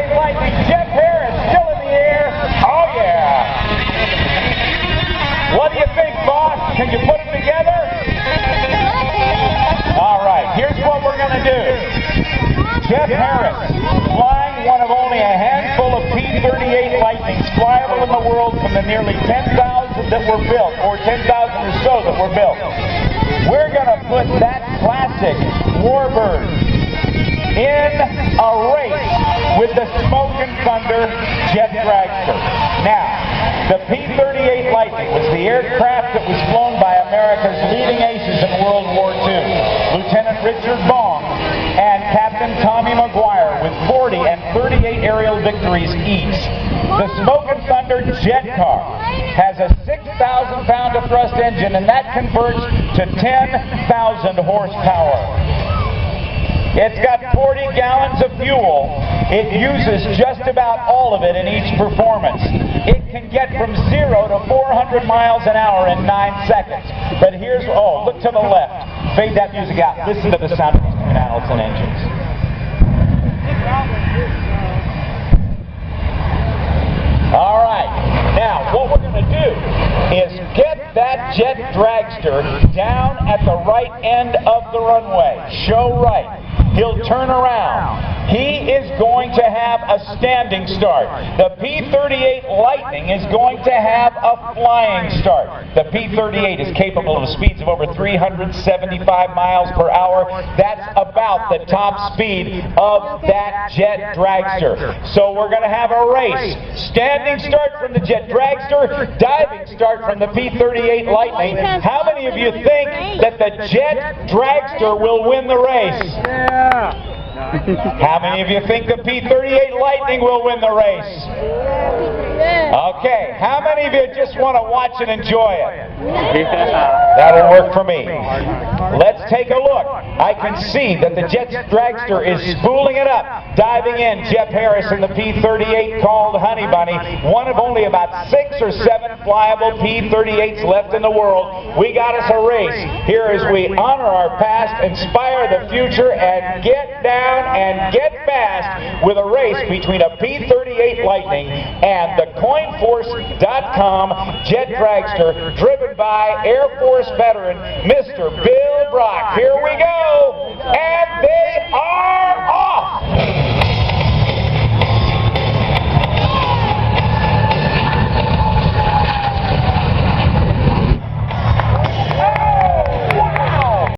P-38 Lightning. Jeff Harris still in the air. Oh, yeah. What do you think, boss? Can you put them together? All right, here's what we're going to do. Jeff Harris, flying one of only a handful of P-38 Lightnings flyable in the world from the nearly 10,000 that were built, or 10,000 or so that were built. We're going to put that classic Warbird in a race with the Smoke and Thunder Jet Dragster. Now, the P-38 Lightning was the aircraft that was flown by America's leading aces in World War II, Lieutenant Richard Bong and Captain Tommy McGuire, with 40 and 38 aerial victories each. The Smoke and Thunder Jet Car has a 6,000 pound-of-thrust engine, and that converts to 10,000 horsepower. It's got 40 gallons of fuel. It uses just about all of it in each performance. It can get from 0 to 400 miles an hour in 9 seconds. But here's, oh, look to the left. Fade that music out. Listen to the sound of these twin Allison engines. All right. Now, what we're going to do is get that Jet Dragster down at the right end of the runway. Show right. He'll turn around. He is going to have a standing start. The P-38 Lightning is going to have a flying start. The P-38 is capable of speeds of over 375 miles per hour. That's about the top speed of that Jet Dragster. So we're going to have a race. Standing start from the Jet Dragster, diving start from the P-38 Lightning. How many of you think that the Jet Dragster will win the race? How many of you think the P-38 Lightning will win the race? Okay, how many of you just want to watch and enjoy it? That'll work for me. Let's take a look. I can see that the Jet Dragster is spooling it up. Diving in, Jeff Harris in the P-38 called Honey Bunny. One of only about 6 or 7 flyable P-38s left in the world. We got us a race here as we honor our past, inspire the future, and get down and get fast with a race between a P-38 Lightning and the CoinForce.com Jet Dragster, driven by Air Force veteran Mr. Bill Brock. Here we go!